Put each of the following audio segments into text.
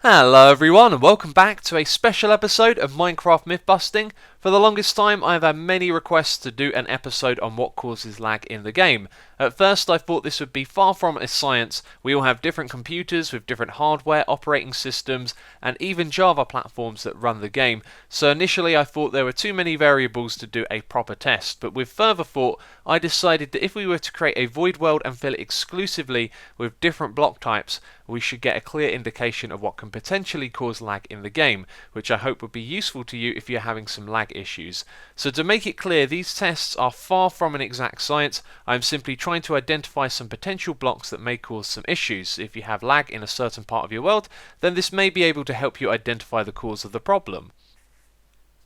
Hello everyone and welcome back to a special episode of Minecraft Mythbusting. For the longest time I've had many requests to do an episode on what causes lag in the game. At first I thought this would be far from a science. We all have different computers with different hardware, operating systems and even Java platforms that run the game. So initially I thought there were too many variables to do a proper test, but with further thought I decided that if we were to create a void world and fill it exclusively with different block types, we should get a clear indication of what can potentially cause lag in the game, which I hope would be useful to you if you're having some lag issues. So to make it clear, these tests are far from an exact science. I'm simply trying to identify some potential blocks that may cause some issues. If you have lag in a certain part of your world, then this may be able to help you identify the cause of the problem.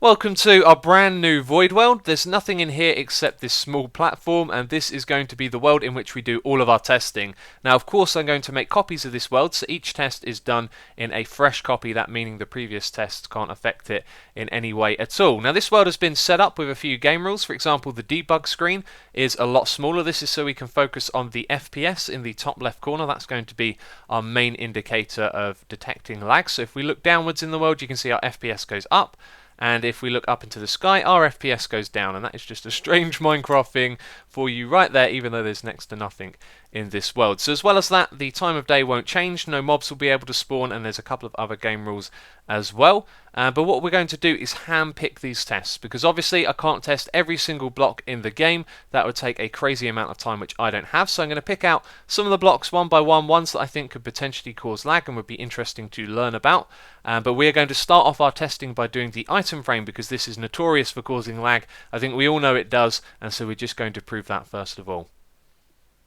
Welcome to our brand new void world. There's nothing in here except this small platform, and this is going to be the world in which we do all of our testing. Now of course I'm going to make copies of this world, so each test is done in a fresh copy, that meaning the previous tests can't affect it in any way at all. Now this world has been set up with a few game rules. For example, the debug screen is a lot smaller. This is so we can focus on the FPS in the top left corner. That's going to be our main indicator of detecting lag. So if we look downwards in the world, you can see our FPS goes up. And if we look up into the sky, our FPS goes down, and that is just a strange Minecraft thing for you right there, even though there's next to nothing in this world. So as well as that, the time of day won't change, no mobs will be able to spawn, and there's a couple of other game rules as well. But what we're going to do is handpick these tests, because obviously I can't test every single block in the game. That would take a crazy amount of time, which I don't have. So I'm going to pick out some of the blocks one by one, ones that I think could potentially cause lag and would be interesting to learn about. But we are going to start off our testing by doing the item frame, because this is notorious for causing lag. I think we all know it does, and so we're just going to prove that first of all.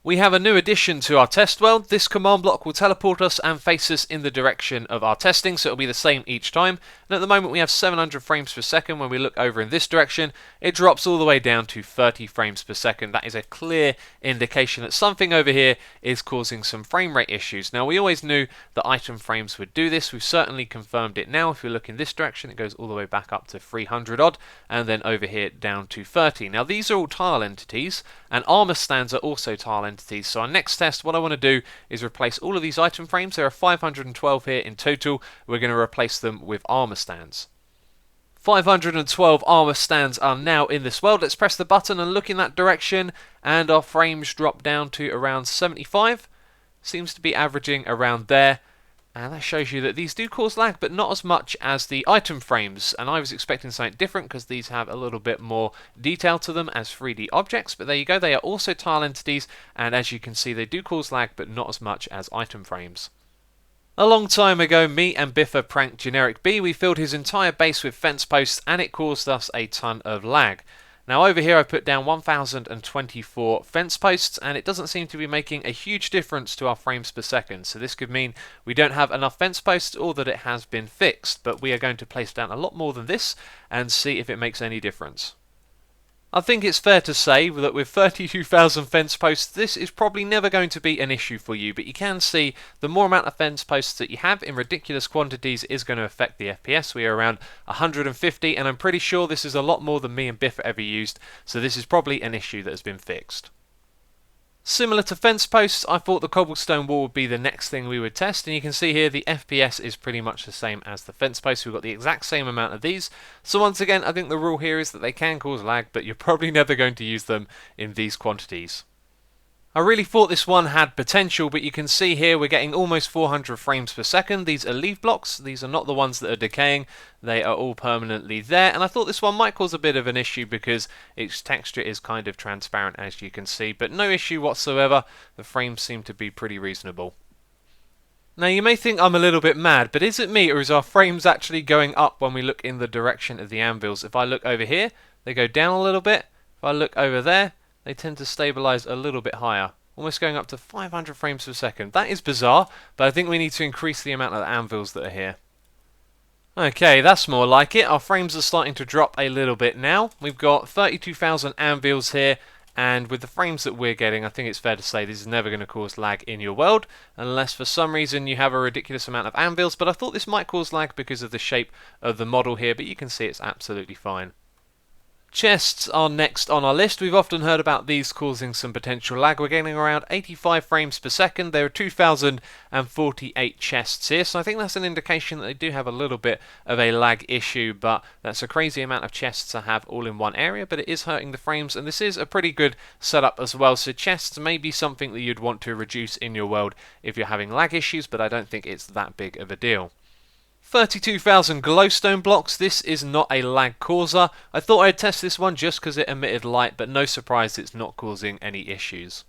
We have a new addition to our test world. This command block will teleport us and face us in the direction of our testing, so it'll be the same each time. And at the moment we have 700 frames per second. When we look over in this direction, it drops all the way down to 30 frames per second. That is a clear indication that something over here is causing some frame rate issues. Now we always knew that item frames would do this. We've certainly confirmed it now. If you look in this direction, it goes all the way back up to 300 odd, and then over here down to 30. Now these are all tile entities, and armor stands are also tile entities. So our next test, what I want to do is replace all of these item frames. There are 512 here in total. We're going to replace them with armor stands. 512 armor stands are now in this world. Let's press the button and look in that direction, and our frames drop down to around 75. Seems to be averaging around there. And that shows you that these do cause lag, but not as much as the item frames. And I was expecting something different, because these have a little bit more detail to them as 3D objects. But there you go, they are also tile entities, and as you can see, they do cause lag, but not as much as item frames. A long time ago, me and Biffa pranked Generic B. We filled his entire base with fence posts, and it caused us a ton of lag. Now over here I put down 1024 fence posts, and it doesn't seem to be making a huge difference to our frames per second. So this could mean we don't have enough fence posts, or that it has been fixed. But we are going to place down a lot more than this and see if it makes any difference. I think it's fair to say that with 32,000 fence posts, this is probably never going to be an issue for you, but you can see the more amount of fence posts that you have in ridiculous quantities is going to affect the FPS. We are around 150, and I'm pretty sure this is a lot more than me and Biff ever used, so this is probably an issue that has been fixed. Similar to fence posts, I thought the cobblestone wall would be the next thing we would test, and you can see here the FPS is pretty much the same as the fence posts. We've got the exact same amount of these. So once again, I think the rule here is that they can cause lag, but you're probably never going to use them in these quantities. I really thought this one had potential, but you can see here we're getting almost 400 frames per second. These are leaf blocks. These are not the ones that are decaying. They are all permanently there, and I thought this one might cause a bit of an issue because its texture is kind of transparent, as you can see, but no issue whatsoever. The frames seem to be pretty reasonable. Now you may think I'm a little bit mad, but is it me, or is our frames actually going up when we look in the direction of the anvils? If I look over here, they go down a little bit. If I look over there, they tend to stabilize a little bit higher, almost going up to 500 frames per second. That is bizarre, but I think we need to increase the amount of anvils that are here. Okay, that's more like it. Our frames are starting to drop a little bit now. We've got 32,000 anvils here, and with the frames that we're getting, I think it's fair to say this is never going to cause lag in your world, unless for some reason you have a ridiculous amount of anvils, but I thought this might cause lag because of the shape of the model here, but you can see it's absolutely fine. Chests are next on our list. We've often heard about these causing some potential lag. We're getting around 85 frames per second. There are 2,048 chests here, so I think that's an indication that they do have a little bit of a lag issue, but that's a crazy amount of chests to have all in one area, but it is hurting the frames, and this is a pretty good setup as well, so chests may be something that you'd want to reduce in your world if you're having lag issues, but I don't think it's that big of a deal. 32,000 glowstone blocks. This is not a lag causer. I thought I'd test this one just because it emitted light, but no surprise it's not causing any issues.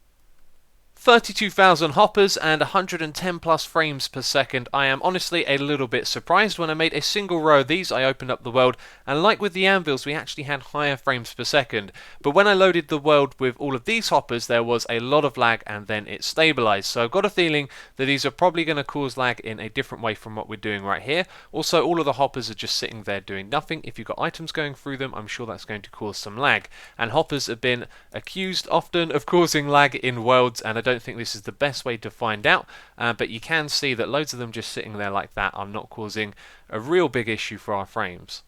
32,000 hoppers and 110 plus frames per second. I am honestly a little bit surprised. When I made a single row of these, I opened up the world, and like with the anvils, we actually had higher frames per second. But when I loaded the world with all of these hoppers, there was a lot of lag, and then it stabilized. So I've got a feeling that these are probably going to cause lag in a different way from what we're doing right here. Also, all of the hoppers are just sitting there doing nothing. If you've got items going through them, I'm sure that's going to cause some lag. And hoppers have been accused often of causing lag in worlds, and I don't think this is the best way to find out, but you can see that loads of them just sitting there like that are not causing a real big issue for our frames.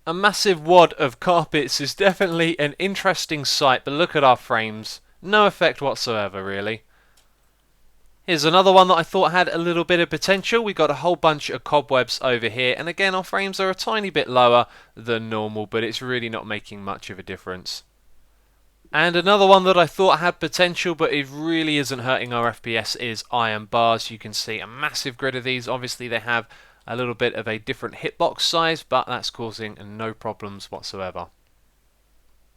A massive wad of carpets is definitely an interesting sight, but look at our frames. No effect whatsoever, really. Here's another one that I thought had a little bit of potential. We got a whole bunch of cobwebs over here, and again our frames are a tiny bit lower than normal, but it's really not making much of a difference. And another one that I thought had potential, but it really isn't hurting our FPS, is iron bars. You can see a massive grid of these. Obviously they have a little bit of a different hitbox size, but that's causing no problems whatsoever.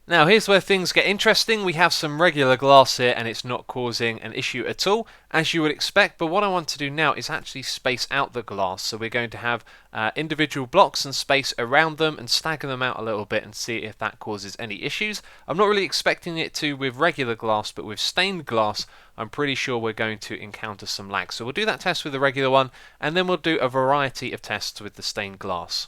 Now here's where things get interesting. We have some regular glass here and it's not causing an issue at all, as you would expect, but what I want to do now is actually space out the glass. So we're going to have individual blocks and space around them and stagger them out a little bit and see if that causes any issues. I'm not really expecting it to with regular glass, but with stained glass I'm pretty sure we're going to encounter some lag. So we'll do that test with the regular one, and then we'll do a variety of tests with the stained glass.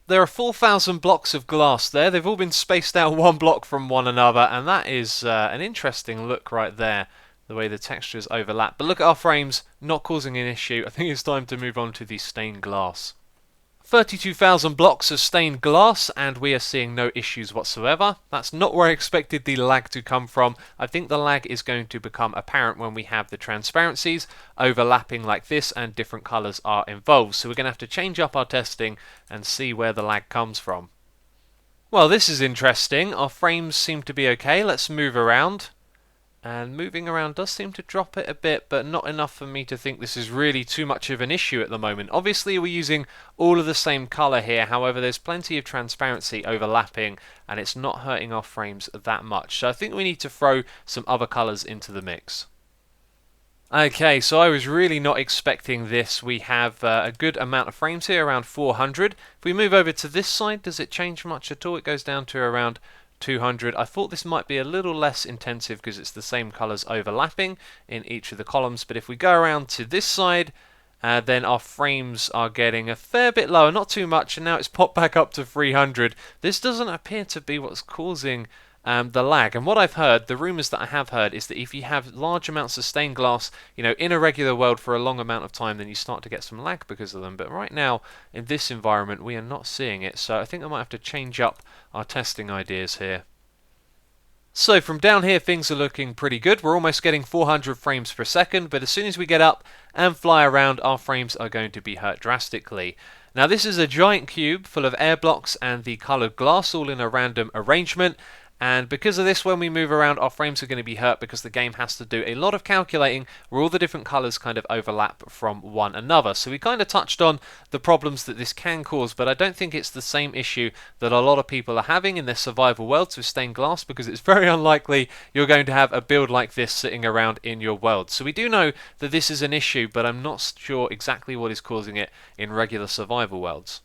There are 4,000 blocks of glass there. They've all been spaced out one block from one another, and that is an interesting look right there, the way the textures overlap. But look at our frames, not causing an issue. I think it's time to move on to the stained glass. 32,000 blocks of stained glass, and we are seeing no issues whatsoever. That's not where I expected the lag to come from. I think the lag is going to become apparent when we have the transparencies overlapping like this and different colours are involved. So we're going to have to change up our testing and see where the lag comes from. Well, this is interesting. Our frames seem to be okay. Let's move around. And moving around does seem to drop it a bit, but not enough for me to think this is really too much of an issue at the moment. Obviously we're using all of the same colour here, however there's plenty of transparency overlapping and it's not hurting our frames that much. So I think we need to throw some other colours into the mix. Okay, so I was really not expecting this. We have a good amount of frames here, around 400. If we move over to this side, does it change much at all? It goes down to around 200. I thought this might be a little less intensive because it's the same colours overlapping in each of the columns, but if we go around to this side, then our frames are getting a fair bit lower, not too much, and now it's popped back up to 300. This doesn't appear to be what's causing the lag, and what I've heard, the rumours that I have heard, is that if you have large amounts of stained glass, you know, in a regular world for a long amount of time, then you start to get some lag because of them. But right now, in this environment, we are not seeing it, so I think I might have to change up our testing ideas here. So from down here, things are looking pretty good. We're almost getting 400 frames per second, but as soon as we get up and fly around, our frames are going to be hurt drastically. Now this is a giant cube full of air blocks and the coloured glass all in a random arrangement. And because of this, when we move around, our frames are going to be hurt because the game has to do a lot of calculating where all the different colours kind of overlap from one another. So we kind of touched on the problems that this can cause, but I don't think it's the same issue that a lot of people are having in their survival worlds with stained glass, because it's very unlikely you're going to have a build like this sitting around in your world. So we do know that this is an issue, but I'm not sure exactly what is causing it in regular survival worlds.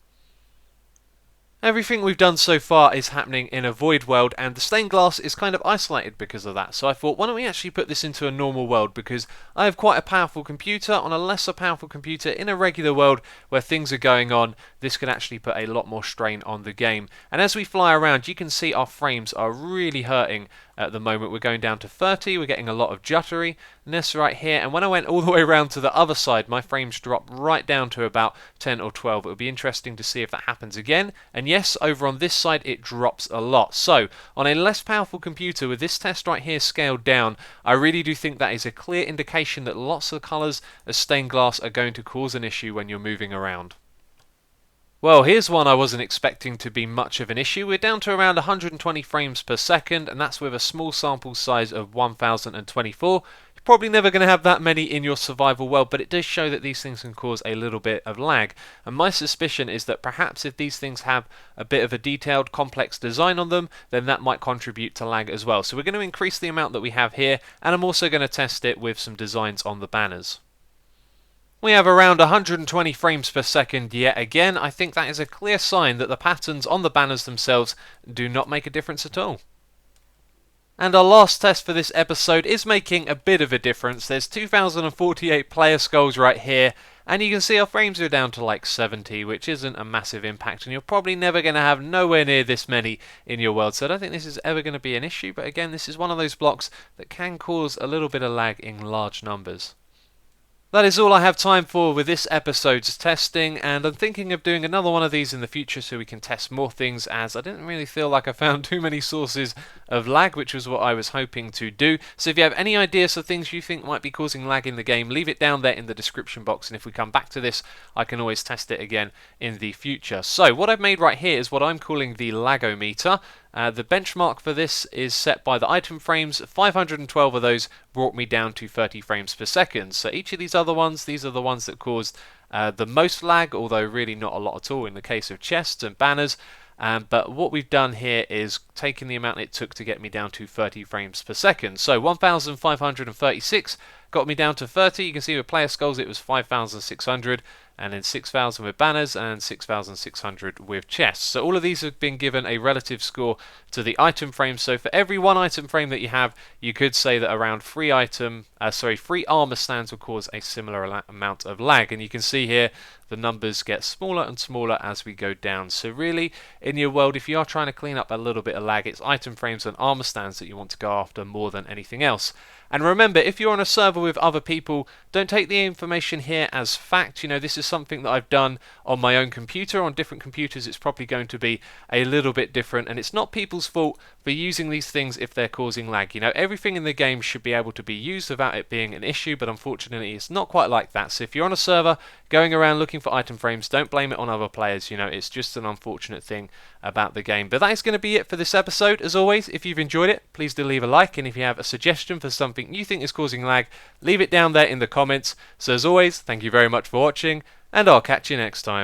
Everything we've done so far is happening in a void world, and the stained glass is kind of isolated because of that. So I thought, why don't we actually put this into a normal world, because I have quite a powerful computer. On a lesser powerful computer in a regular world where things are going on, this could actually put a lot more strain on the game. And as we fly around, you can see our frames are really hurting at the moment. We're going down to 30, we're getting a lot of jutteriness right here, and when I went all the way around to the other side, my frames dropped right down to about 10 or 12. It would be interesting to see if that happens again, and yes, over on this side it drops a lot. So, on a less powerful computer with this test right here scaled down, I really do think that is a clear indication that lots of colours of stained glass are going to cause an issue when you're moving around. Well, here's one I wasn't expecting to be much of an issue. We're down to around 120 frames per second, and that's with a small sample size of 1024. You're probably never going to have that many in your survival world, but it does show that these things can cause a little bit of lag. And my suspicion is that perhaps if these things have a bit of a detailed, complex design on them, then that might contribute to lag as well. So we're going to increase the amount that we have here, and I'm also going to test it with some designs on the banners. We have around 120 frames per second yet again. I think that is a clear sign that the patterns on the banners themselves do not make a difference at all. And our last test for this episode is making a bit of a difference. There's 2048 player skulls right here, and you can see our frames are down to like 70, which isn't a massive impact, and you're probably never going to have nowhere near this many in your world, so I don't think this is ever going to be an issue, but again, this is one of those blocks that can cause a little bit of lag in large numbers. That is all I have time for with this episode's testing, and I'm thinking of doing another one of these in the future so we can test more things, as I didn't really feel like I found too many sources of lag, which was what I was hoping to do. So if you have any ideas of things you think might be causing lag in the game, leave it down there in the description box, and if we come back to this, I can always test it again in the future. So what I've made right here is what I'm calling the lagometer. The benchmark for this is set by the item frames. 512 of those brought me down to 30 frames per second. So each of these other ones, these are the ones that caused the most lag, although really not a lot at all in the case of chests and banners. But what we've done here is taken the amount it took to get me down to 30 frames per second. So 1,536 got me down to 30. You can see with player skulls it was 5,600, and then 6,000 with banners and 6,600 with chests. So all of these have been given a relative score to the item frame. So for every one item frame that you have, you could say that around three armor stands will cause a similar amount of lag. And you can see here the numbers get smaller and smaller as we go down. So really, in your world, if you are trying to clean up a little bit of lag, it's item frames and armor stands that you want to go after more than anything else. And remember, if you're on a server with other people, don't take the information here as fact. You know, this is something that I've done on my own computer. On different computers, it's probably going to be a little bit different, and it's not people's fault for using these things if they're causing lag. You know, everything in the game should be able to be used without it being an issue, but unfortunately, it's not quite like that. So if you're on a server going around looking for item frames, don't blame it on other players. You know, it's just an unfortunate thing about the game. But that is going to be it for this episode. As always, if you've enjoyed it, please do leave a like, and if you have a suggestion for something you think is causing lag, leave it down there in the comments. So as always, thank you very much for watching, and I'll catch you next time.